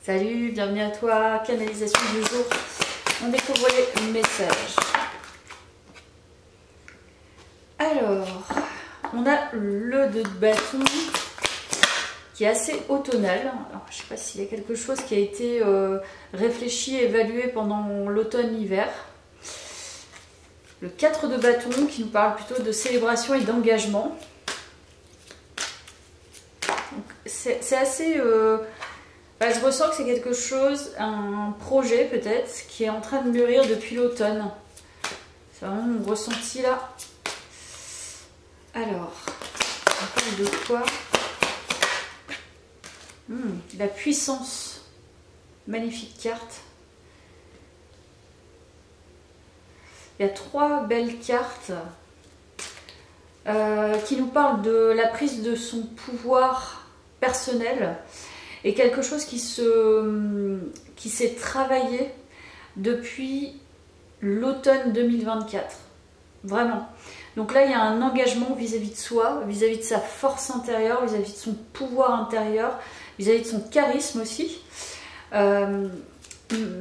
Salut, bienvenue à toi, canalisation du jour. On découvre les messages. Alors, on a le 2 de bâton qui est assez automnal. Alors, je ne sais pas s'il y a quelque chose qui a été réfléchi, évalué pendant l'automne-hiver. Le 4 de bâton qui nous parle plutôt de célébration et d'engagement. C'est assez... je ressens que c'est quelque chose, un projet peut-être, qui est en train de mûrir depuis l'automne. C'est vraiment mon ressenti là. Alors, on parle de quoi? La puissance. Magnifique carte. Il y a 3 belles cartes qui nous parlent de la prise de son pouvoir personnel et quelque chose qui s'est travaillé depuis l'automne 2024. Vraiment. Donc là, il y a un engagement vis-à-vis de soi, vis-à-vis de sa force intérieure, vis-à-vis de son pouvoir intérieur, vis-à-vis de son charisme aussi.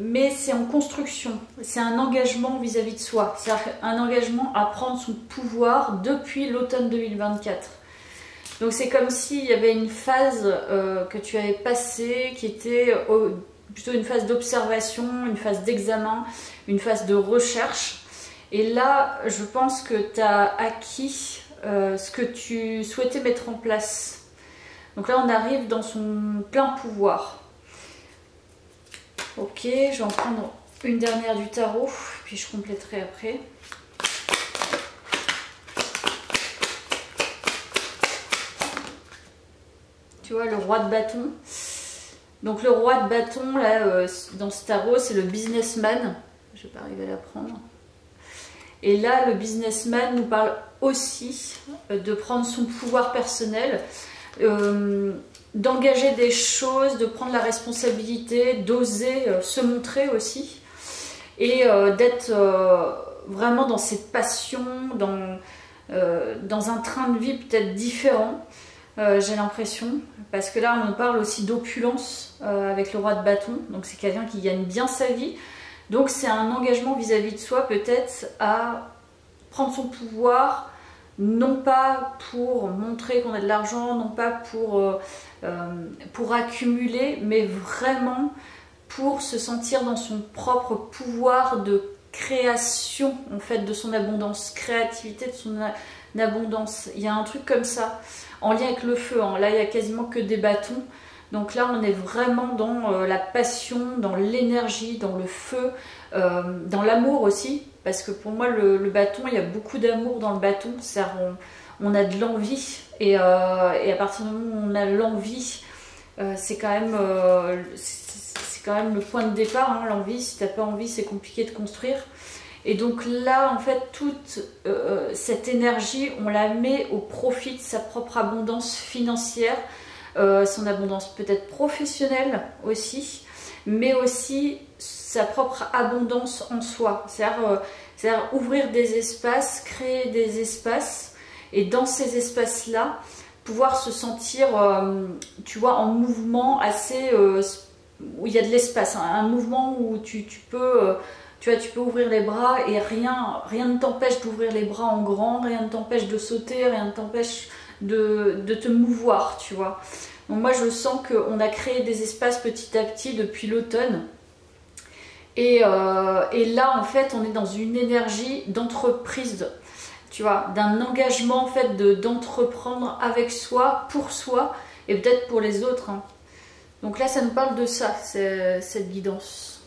Mais c'est en construction. C'est un engagement vis-à-vis de soi. C'est un engagement à prendre son pouvoir depuis l'automne 2024. Donc c'est comme s'il y avait une phase que tu avais passée qui était plutôt une phase d'observation, une phase d'examen, une phase de recherche. Et là, je pense que tu as acquis ce que tu souhaitais mettre en place. Donc là, on arrive dans son plein pouvoir. Ok, je vais en prendre une dernière du tarot, puis je compléterai après. Tu vois, le roi de bâton. Donc le roi de bâton, là, dans ce tarot, c'est le businessman. Je ne vais pas arriver à la prendre. Et là, le businessman nous parle aussi de prendre son pouvoir personnel, d'engager des choses, de prendre la responsabilité, d'oser se montrer aussi. Et d'être vraiment dans ses passions, dans un train de vie peut-être différent. J'ai l'impression, parce que là on nous parle aussi d'opulence avec le roi de bâton, donc c'est quelqu'un qui gagne bien sa vie, donc c'est un engagement vis-à-vis de soi peut-être à prendre son pouvoir, non pas pour montrer qu'on a de l'argent, non pas pour accumuler, mais vraiment pour se sentir dans son propre pouvoir de création en fait, de son abondance, créativité de son abondance. Il y a un truc comme ça en lien avec le feu, hein. Là il n'y a quasiment que des bâtons, donc là on est vraiment dans la passion, dans l'énergie, dans le feu, dans l'amour aussi, parce que pour moi le bâton, il y a beaucoup d'amour dans le bâton, c'est-à-dire on a de l'envie, et à partir du moment où on a l'envie, c'est quand même le point de départ, hein, l'envie. Si tu n'as pas envie, c'est compliqué de construire. Et donc là, en fait, toute cette énergie, on la met au profit de sa propre abondance financière, son abondance peut-être professionnelle aussi, mais aussi sa propre abondance en soi. C'est-à-dire ouvrir des espaces, créer des espaces, et dans ces espaces-là, pouvoir se sentir, tu vois, en mouvement assez... où il y a de l'espace, hein, un mouvement où tu peux... tu vois, tu peux ouvrir les bras et rien ne t'empêche d'ouvrir les bras en grand, rien ne t'empêche de sauter, rien ne t'empêche de te mouvoir, tu vois. Donc moi je sens qu'on a créé des espaces petit à petit depuis l'automne. Et là en fait on est dans une énergie d'entreprise, tu vois, d'un engagement en fait d'entreprendre avec soi, pour soi et peut-être pour les autres, hein. Donc là ça nous parle de ça, cette guidance.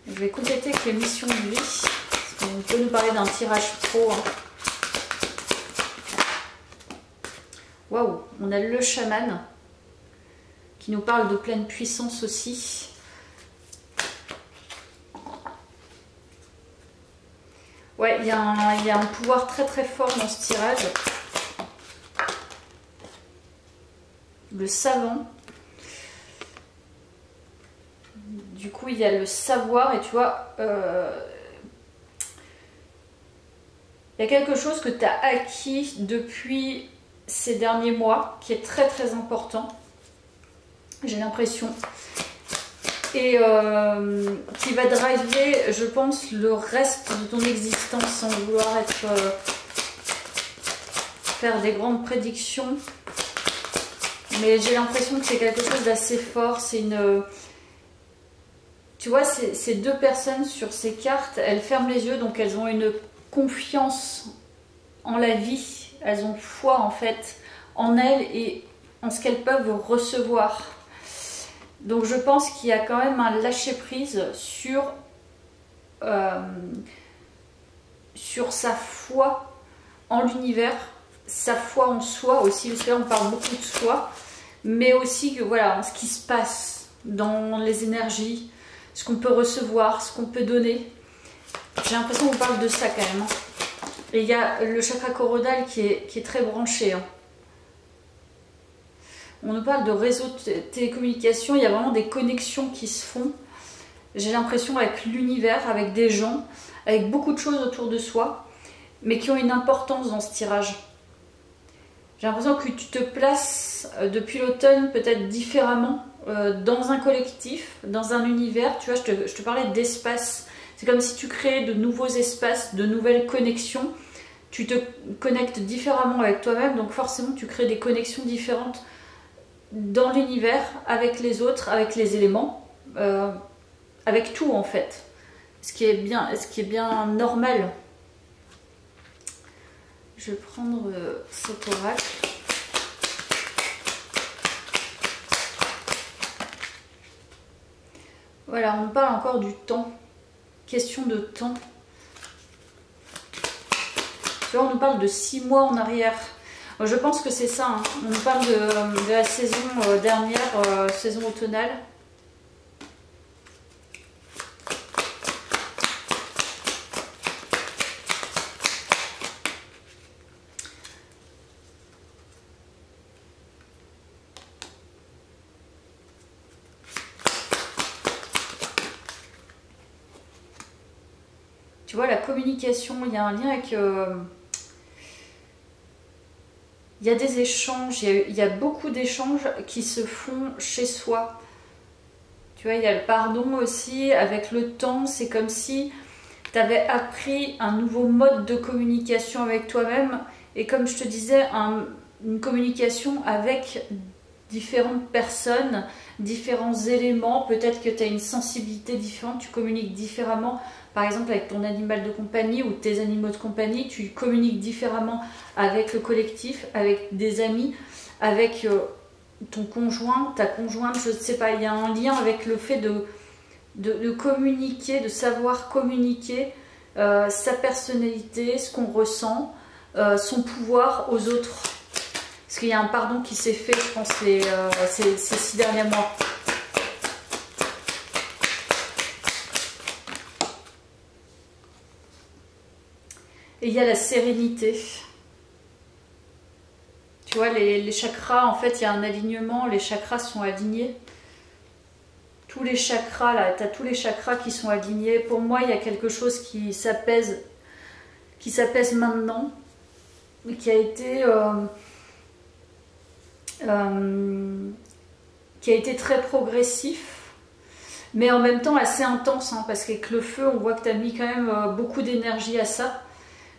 Je vais compléter avec les missions de vie. On peut nous parler d'un tirage pro, hein. Waouh, on a le chaman qui nous parle de pleine puissance aussi. Ouais, il y a un pouvoir très très fort dans ce tirage. Le savant. Du coup, il y a le savoir et tu vois, il y a quelque chose que tu as acquis depuis ces derniers mois qui est très très important, j'ai l'impression, et qui va driver, je pense, le reste de ton existence sans vouloir être faire des grandes prédictions. Mais j'ai l'impression que c'est quelque chose d'assez fort. C'est une... Tu vois, ces deux personnes sur ces cartes, elles ferment les yeux, donc elles ont une confiance en la vie. Elles ont foi en fait en elles et en ce qu'elles peuvent recevoir. Donc je pense qu'il y a quand même un lâcher-prise sur sa foi en l'univers, sa foi en soi aussi, parce que là on parle beaucoup de soi, mais aussi que voilà, ce qui se passe dans les énergies, ce qu'on peut recevoir, ce qu'on peut donner. J'ai l'impression qu'on parle de ça quand même. Et il y a le chakra coronal qui est très branché. On nous parle de réseau de télécommunications, il y a vraiment des connexions qui se font. J'ai l'impression avec l'univers, avec des gens, avec beaucoup de choses autour de soi, mais qui ont une importance dans ce tirage. J'ai l'impression que tu te places depuis l'automne peut-être différemment dans un collectif, dans un univers. Tu vois, je te parlais d'espace. C'est comme si tu créais de nouveaux espaces, de nouvelles connexions. Tu te connectes différemment avec toi-même, donc forcément tu crées des connexions différentes dans l'univers, avec les autres, avec les éléments, avec tout en fait. Ce qui est bien normal. Je vais prendre cet oracle. Voilà, on parle encore du temps. Question de temps. Tu vois, on nous parle de 6 mois en arrière. Je pense que c'est ça. Hein. On nous parle de la saison dernière, saison automnale. Tu vois, la communication, il y a un lien avec... il y a des échanges, il y a beaucoup d'échanges qui se font chez soi. Tu vois, il y a le pardon aussi, avec le temps, c'est comme si tu avais appris un nouveau mode de communication avec toi-même. Et comme je te disais, une communication avec différentes personnes, différents éléments. Peut-être que tu as une sensibilité différente, tu communiques différemment. Par exemple, avec ton animal de compagnie ou tes animaux de compagnie, tu communiques différemment avec le collectif, avec des amis, avec ton conjoint, ta conjointe, je ne sais pas. Il y a un lien avec le fait de communiquer, de savoir communiquer sa personnalité, ce qu'on ressent, son pouvoir aux autres. Parce qu'il y a un pardon qui s'est fait, je pense, ces 6 derniers mois. Et il y a la sérénité. Tu vois, les chakras, en fait, il y a un alignement. Les chakras sont alignés. Tous les chakras, là, tu as tous les chakras qui sont alignés. Pour moi, il y a quelque chose qui s'apaise maintenant. Qui a été très progressif. Mais en même temps assez intense. Hein, parce qu'avec le feu, on voit que tu as mis quand même beaucoup d'énergie à ça.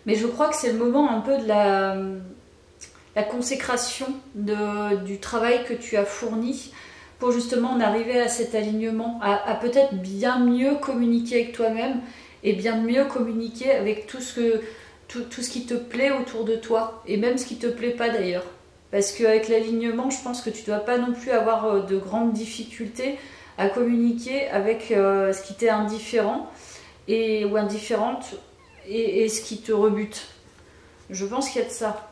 Mais je crois que c'est le moment un peu de la consécration du travail que tu as fourni pour justement en arriver à cet alignement, à peut-être bien mieux communiquer avec toi-même et bien mieux communiquer avec tout ce qui te plaît autour de toi et même ce qui ne te plaît pas d'ailleurs. Parce qu'avec l'alignement, je pense que tu ne dois pas non plus avoir de grandes difficultés à communiquer avec ce qui t'est indifférent ou indifférente. Et ce qui te rebute. Je pense qu'il y a de ça.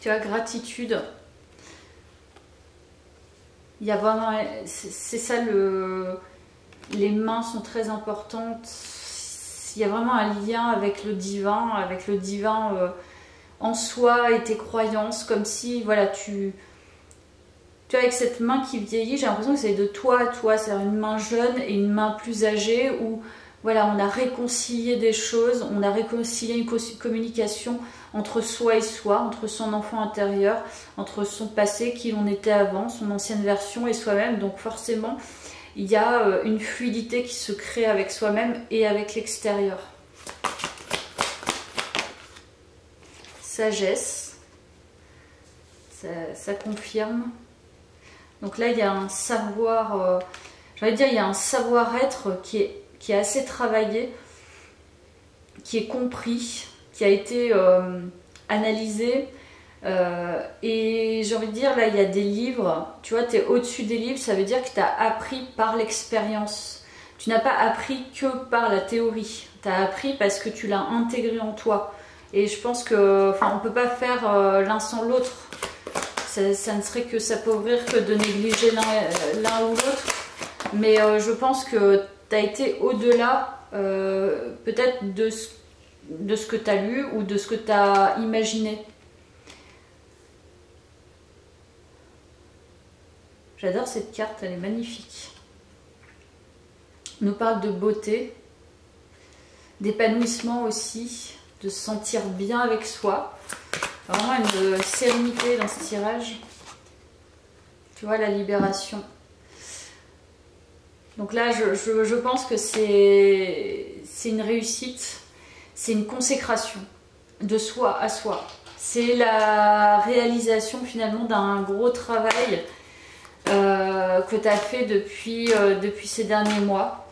Tu vois, gratitude. Il y a vraiment... C'est ça, les mains sont très importantes. Il y a vraiment un lien avec le divin en soi et tes croyances. Comme si, voilà, tu vois, avec cette main qui vieillit, j'ai l'impression que c'est de toi à toi. C'est une main jeune et une main plus âgée où voilà, on a réconcilié des choses, on a réconcilié une communication entre soi et soi, entre son enfant intérieur, entre son passé, qui l'on était avant, son ancienne version et soi-même. Donc forcément, il y a une fluidité qui se crée avec soi-même et avec l'extérieur. Sagesse, ça confirme. Donc là, il y a un savoir, j'allais dire, il y a un savoir-être qui est assez travaillé, qui est compris, qui a été analysé. Et j'ai envie de dire, là, il y a des livres, tu vois, tu es au-dessus des livres, ça veut dire que tu as appris par l'expérience. Tu n'as pas appris que par la théorie. Tu as appris parce que tu l'as intégré en toi. Et je pense que, enfin, on ne peut pas faire l'un sans l'autre. Ça ne serait que s'appauvrir que de négliger l'un ou l'autre. Mais je pense que tu as été au-delà peut-être de ce que tu as lu ou de ce que tu as imaginé. J'adore cette carte, elle est magnifique. On nous parle de beauté, d'épanouissement aussi, de se sentir bien avec soi. Vraiment une sérénité dans ce tirage. Tu vois, la libération. Donc là, je pense que c'est une réussite, c'est une consécration de soi à soi. C'est la réalisation finalement d'un gros travail que tu as fait depuis ces derniers mois,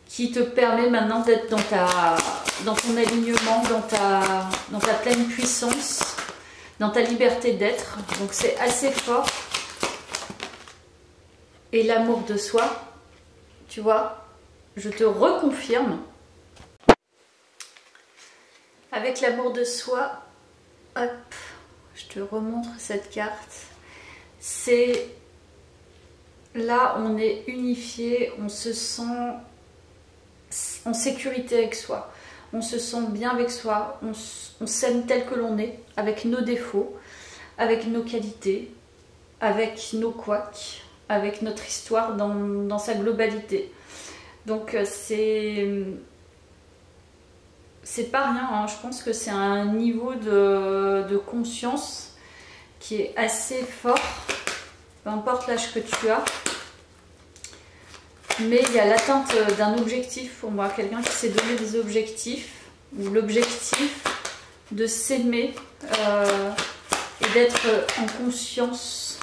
qui te permet maintenant d'être dans ton alignement, dans ta pleine puissance, dans ta liberté d'être. Donc c'est assez fort. Et l'amour de soi, tu vois, je te reconfirme. Avec l'amour de soi, hop, je te remontre cette carte. C'est là, on est unifié, on se sent en sécurité avec soi. On se sent bien avec soi, on s'aime tel que l'on est, avec nos défauts, avec nos qualités, avec nos couacs, avec notre histoire dans sa globalité. Donc c'est pas rien, hein. Je pense que c'est un niveau de conscience qui est assez fort, peu importe l'âge que tu as. Mais il y a l'atteinte d'un objectif pour moi, quelqu'un qui s'est donné des objectifs, ou l'objectif de s'aimer et d'être en conscience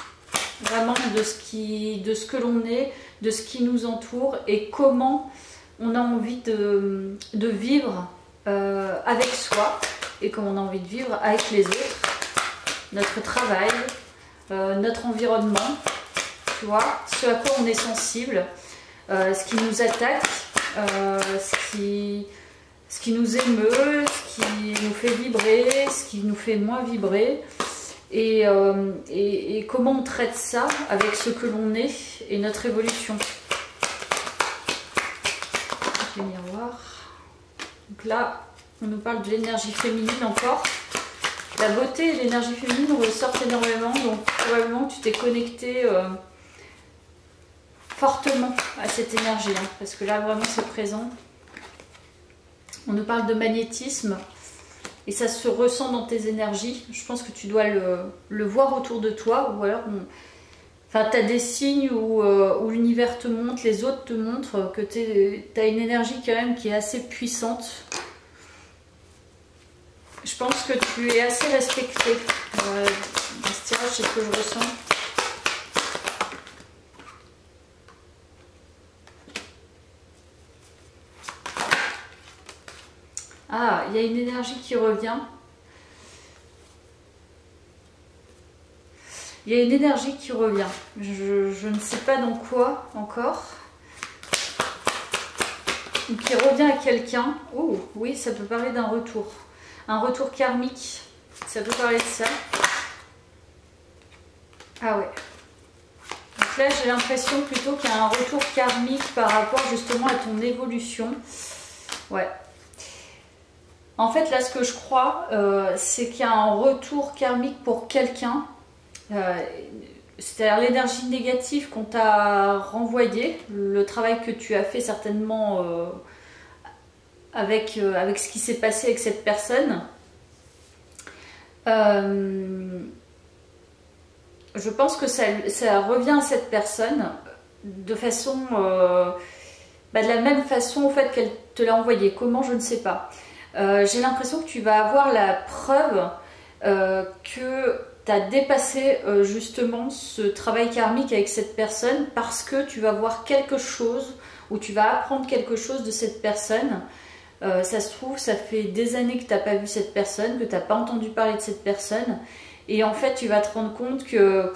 vraiment de ce que l'on est, de ce qui nous entoure et comment on a envie de vivre avec soi et comment on a envie de vivre avec les autres, notre travail, notre environnement, tu vois, ce à quoi on est sensible. Ce qui nous attaque, ce qui nous émeut, ce qui nous fait vibrer, ce qui nous fait moins vibrer, et comment on traite ça avec ce que l'on est et notre évolution. Le miroir. Donc là, on nous parle de l'énergie féminine encore. La beauté et l'énergie féminine ressortent énormément, donc probablement tu t'es connecté fortement à cette énergie, hein, parce que là vraiment c'est présent. On nous parle de magnétisme et ça se ressent dans tes énergies. Je pense que tu dois le voir autour de toi, ou alors enfin, tu as des signes où l'univers te montre, les autres te montrent que tu as une énergie quand même qui est assez puissante. Je pense que tu es assez respecté dans ce tirage, c'est ce que je ressens. Ah, il y a une énergie qui revient. Il y a une énergie qui revient. Je ne sais pas dans quoi encore. Qui revient à quelqu'un. Oh, oui, ça peut parler d'un retour. Un retour karmique. Ça peut parler de ça. Ah ouais. Donc là, j'ai l'impression plutôt qu'il y a un retour karmique par rapport justement à ton évolution. Ouais. En fait, là, ce que je crois, c'est qu'il y a un retour karmique pour quelqu'un. C'est-à-dire l'énergie négative qu'on t'a renvoyée, le travail que tu as fait certainement avec ce qui s'est passé avec cette personne. Je pense que ça revient à cette personne de façon, de la même façon au fait qu'elle te l'a envoyé. Comment, je ne sais pas. J'ai l'impression que tu vas avoir la preuve que tu as dépassé justement ce travail karmique avec cette personne, parce que tu vas voir quelque chose ou tu vas apprendre quelque chose de cette personne. Ça se trouve, ça fait des années que tu n'as pas vu cette personne, que tu n'as pas entendu parler de cette personne, et en fait tu vas te rendre compte que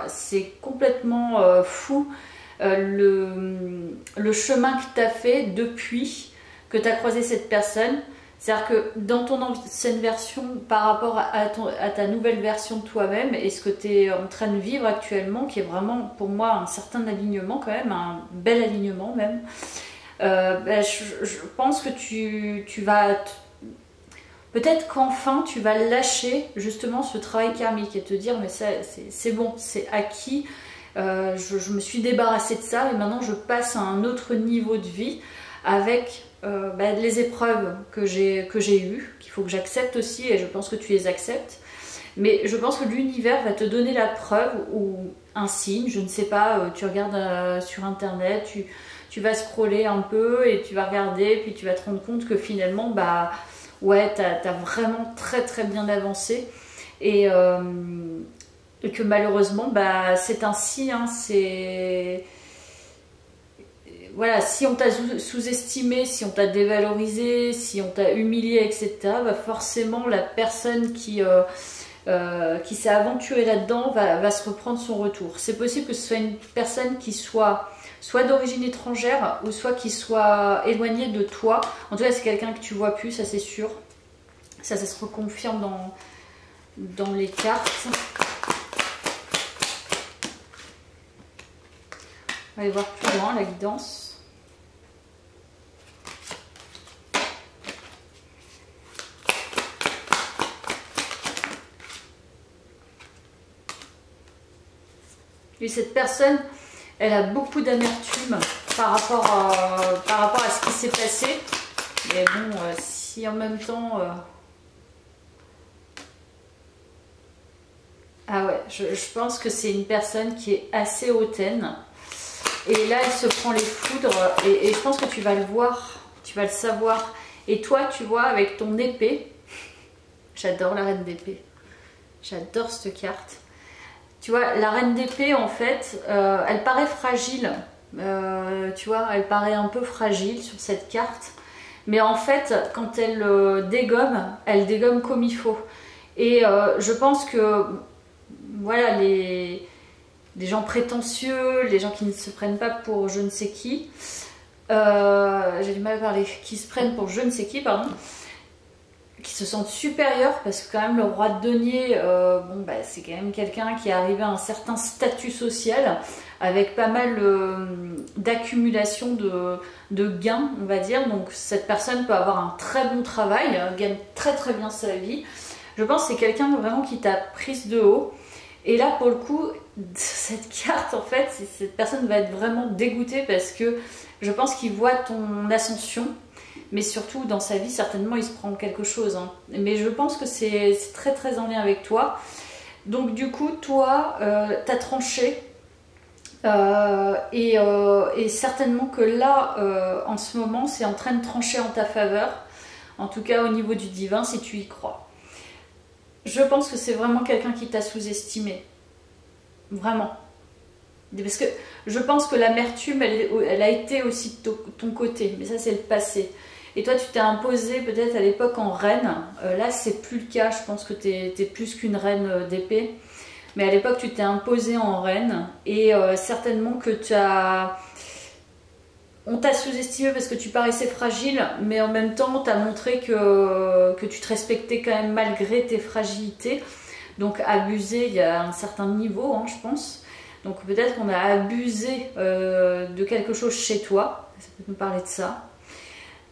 c'est complètement fou le chemin que tu as fait depuis que tu as croisé cette personne. C'est-à-dire que dans ton ancienne version, par rapport à ta nouvelle version de toi-même, et ce que tu es en train de vivre actuellement, qui est vraiment pour moi un certain alignement quand même, un bel alignement même, je pense que tu vas... Peut-être qu'enfin tu vas lâcher justement ce travail karmique et te dire mais c'est bon, c'est acquis, je me suis débarrassée de ça et maintenant je passe à un autre niveau de vie avec les épreuves que j'ai eues, qu'il faut que j'accepte aussi, et je pense que tu les acceptes. Mais je pense que l'univers va te donner la preuve ou un signe, je ne sais pas, tu regardes sur internet, tu vas scroller un peu et tu vas regarder, puis tu vas te rendre compte que finalement, ouais, t'as vraiment très très bien avancé, et que malheureusement, c'est ainsi, hein, c'est... Voilà, si on t'a sous-estimé, si on t'a dévalorisé, si on t'a humilié, etc., forcément la personne qui s'est aventurée là-dedans va se reprendre son retour. C'est possible que ce soit une personne qui soit d'origine étrangère ou soit qui soit éloignée de toi. En tout cas, c'est quelqu'un que tu vois plus, ça c'est sûr. Ça se reconfirme dans les cartes. On va aller voir plus loin la guidance. Et cette personne, elle a beaucoup d'amertume par rapport à ce qui s'est passé. Mais bon, si en même temps... Ah ouais, je pense que c'est une personne qui est assez hautaine. Et là, elle se prend les foudres. Et je pense que tu vas le voir, tu vas le savoir. Et toi, tu vois, avec ton épée... J'adore la reine d'épée. J'adore cette carte. Tu vois, la reine d'épée, en fait, elle paraît fragile. Tu vois, elle paraît un peu fragile sur cette carte. Mais en fait, quand elle dégomme comme il faut. Et je pense que, voilà, les gens prétentieux, les gens qui ne se prennent pas pour je ne sais qui, j'ai du mal à parler, qui se prennent pour je ne sais qui, pardon, qui se sentent supérieurs, parce que quand même le roi de denier, c'est quand même quelqu'un qui est arrivé à un certain statut social, avec pas mal d'accumulation de gains, on va dire. Donc cette personne peut avoir un très bon travail, gagne très très bien sa vie. Je pense que c'est quelqu'un vraiment qui t'a prise de haut. Et là, pour le coup, cette carte, en fait, cette personne va être vraiment dégoûtée, parce que je pense qu'il voit ton ascension. Mais surtout, dans sa vie, certainement, il se prend quelque chose. Hein. Mais je pense que c'est très très en lien avec toi. Donc du coup, toi, t'as tranché. Et certainement que là, en ce moment, c'est en train de trancher en ta faveur. En tout cas, au niveau du divin, si tu y crois. Je pense que c'est vraiment quelqu'un qui t'a sous-estimé. Vraiment. Parce que je pense que l'amertume, elle a été aussi de ton côté. Mais ça, c'est le passé. Et toi, tu t'es imposée peut-être à l'époque en reine. Là, c'est plus le cas. Je pense que tu es plus qu'une reine d'épée. Mais à l'époque, tu t'es imposée en reine. Et certainement que on t'a sous-estimé parce que tu paraissais fragile. Mais en même temps, tu as montré que tu te respectais quand même malgré tes fragilités. Donc, abuser, il y a un certain niveau, hein, je pense. Donc, peut-être qu'on a abusé de quelque chose chez toi. Ça peut nous parler de ça.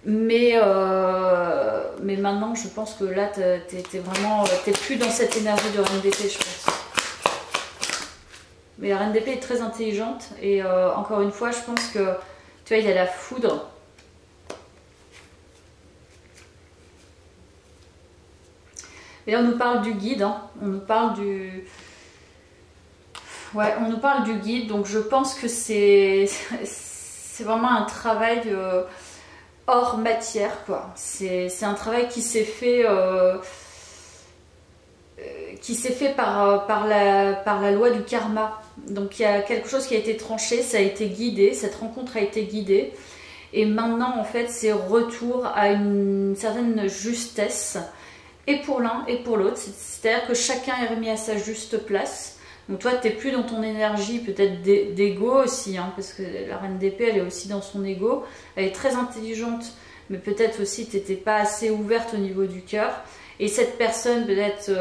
Mais maintenant, je pense que là, t'es plus dans cette énergie de reine d'épée, je pense. Mais la reine d'épée est très intelligente. Et encore une fois, je pense que, tu vois, il y a la foudre. Et là, on nous parle du guide, hein. On nous parle du... Ouais, on nous parle du guide, donc je pense que c'est vraiment un travail hors matière, quoi. C'est un travail qui s'est fait par la loi du karma. Donc il y a quelque chose qui a été tranché, ça a été guidé, cette rencontre a été guidée. Et maintenant, en fait, c'est retour à une certaine justesse, et pour l'un et pour l'autre. C'est-à-dire que chacun est remis à sa juste place. Donc toi, tu n'es plus dans ton énergie peut-être d'ego aussi, hein, parce que la reine d'épée, elle est aussi dans son ego. Elle est très intelligente, mais peut-être aussi tu n'étais pas assez ouverte au niveau du cœur. Et cette personne peut-être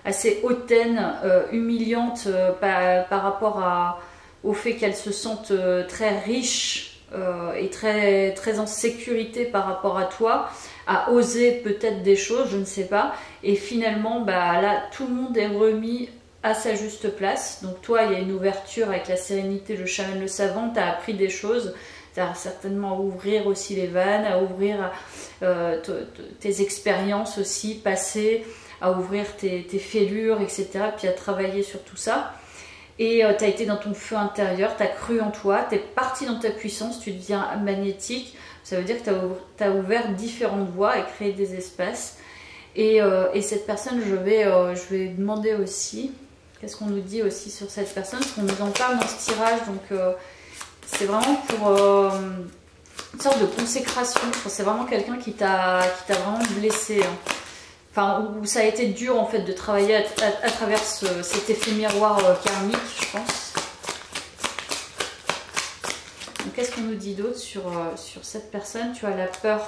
assez hautaine, humiliante par rapport au fait qu'elle se sente très riche et très en sécurité par rapport à toi, a osé peut-être des choses, je ne sais pas. Et finalement, bah, là, tout le monde est remis à sa juste place. Donc toi, il y a une ouverture avec la sérénité, le chaman, le savant, tu as appris des choses. Tu as certainement à ouvrir aussi les vannes, à ouvrir tes expériences aussi passées, à ouvrir tes fêlures, etc. Puis à travailler sur tout ça. Et tu as été dans ton feu intérieur, tu as cru en toi, tu es parti dans ta puissance, tu deviens magnétique. Ça veut dire que tu as ouvert différentes voies et créé des espaces. Et cette personne, je vais demander aussi, qu'est-ce qu'on nous dit aussi sur cette personne, parce qu'on nous en parle dans ce tirage, donc c'est vraiment pour une sorte de consécration. C'est vraiment quelqu'un qui t'a vraiment blessé, hein. Enfin, où ça a été dur en fait de travailler à travers cet effet miroir karmique, je pense. Donc qu'est-ce qu'on nous dit d'autre sur cette personne? Tu as la peur.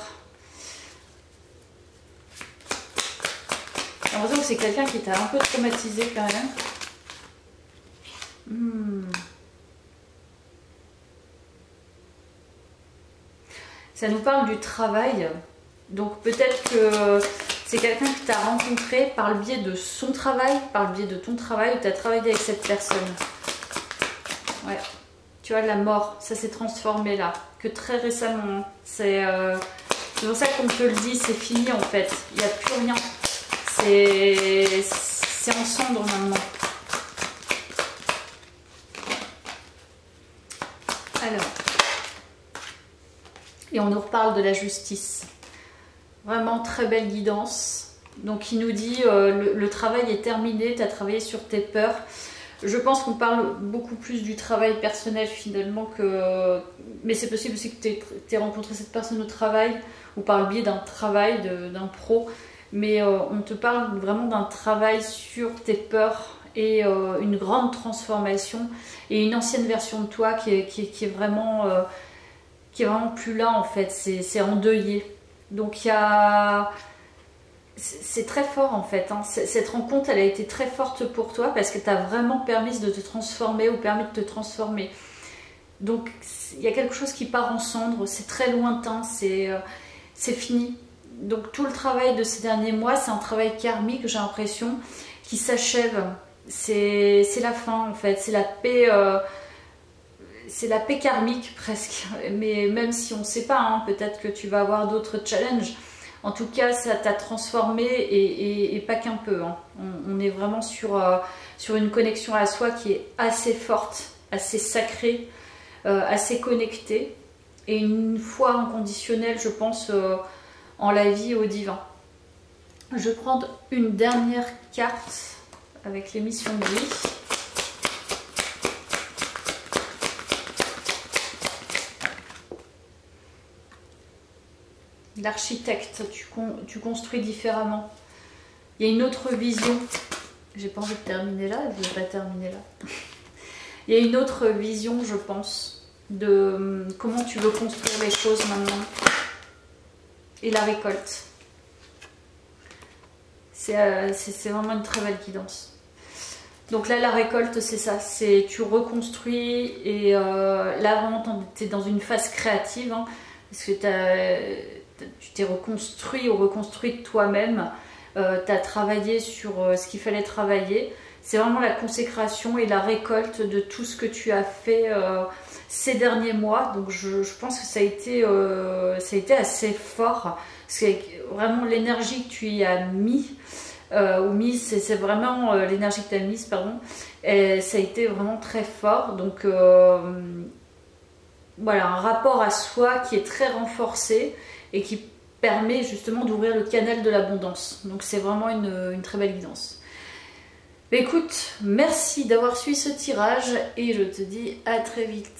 J'ai l'impression que c'est quelqu'un qui t'a un peu traumatisé quand même. Ça nous parle du travail. Donc peut-être que c'est quelqu'un que tu as rencontré par le biais de son travail, par le biais de ton travail, où tu as travaillé avec cette personne. Ouais. Tu vois, la mort, ça s'est transformé là, que très récemment. C'est pour ça qu'on te le dit, c'est fini en fait. Il n'y a plus rien. C'est en cendres maintenant. Alors. Et on nous reparle de la justice. Vraiment très belle guidance. Donc il nous dit le travail est terminé, tu as travaillé sur tes peurs. Je pense qu'on parle beaucoup plus du travail personnel finalement que... Mais c'est possible aussi que tu aies rencontré cette personne au travail ou par le biais d'un travail, d'un pro. Mais on te parle vraiment d'un travail sur tes peurs et une grande transformation et une ancienne version de toi qui est vraiment plus là en fait. C'est endeuillé. Donc il y a... C'est très fort en fait, hein. Cette rencontre elle a été très forte pour toi parce que tu as vraiment permis de te transformer ou permis de te transformer. Donc il y a quelque chose qui part en cendres, c'est très lointain, c'est fini. Donc tout le travail de ces derniers mois, c'est un travail karmique, j'ai l'impression, qui s'achève. C'est la fin en fait, c'est la paix... c'est la paix karmique presque, mais même si on ne sait pas, hein, peut-être que tu vas avoir d'autres challenges. En tout cas, ça t'a transformé et pas qu'un peu, hein. On est vraiment sur une connexion à soi qui est assez forte, assez sacrée, assez connectée. Et une foi inconditionnelle, je pense, en la vie et au divin. Je vais prendre une dernière carte avec les missions de vie. L'architecte, tu construis différemment. Il y a une autre vision. J'ai pas envie de terminer là, je ne vais pas terminer là. Il y a une autre vision, je pense, de comment tu veux construire les choses maintenant. Et la récolte. C'est vraiment une très belle guidance. Donc là, la récolte, c'est ça. C'est tu reconstruis et là, vraiment, tu es dans une phase créative. Hein, parce que tu t'es reconstruit ou reconstruite toi-même, tu as travaillé sur ce qu'il fallait travailler. C'est vraiment la consécration et la récolte de tout ce que tu as fait ces derniers mois. Donc je pense que ça a été assez fort. C'est vraiment l'énergie que tu y as mis. ou mise, c'est vraiment l'énergie que tu as mise, pardon, et ça a été vraiment très fort. Donc voilà, un rapport à soi qui est très renforcé et qui permet justement d'ouvrir le canal de l'abondance. Donc c'est vraiment une très belle guidance. Écoute, merci d'avoir suivi ce tirage et je te dis à très vite.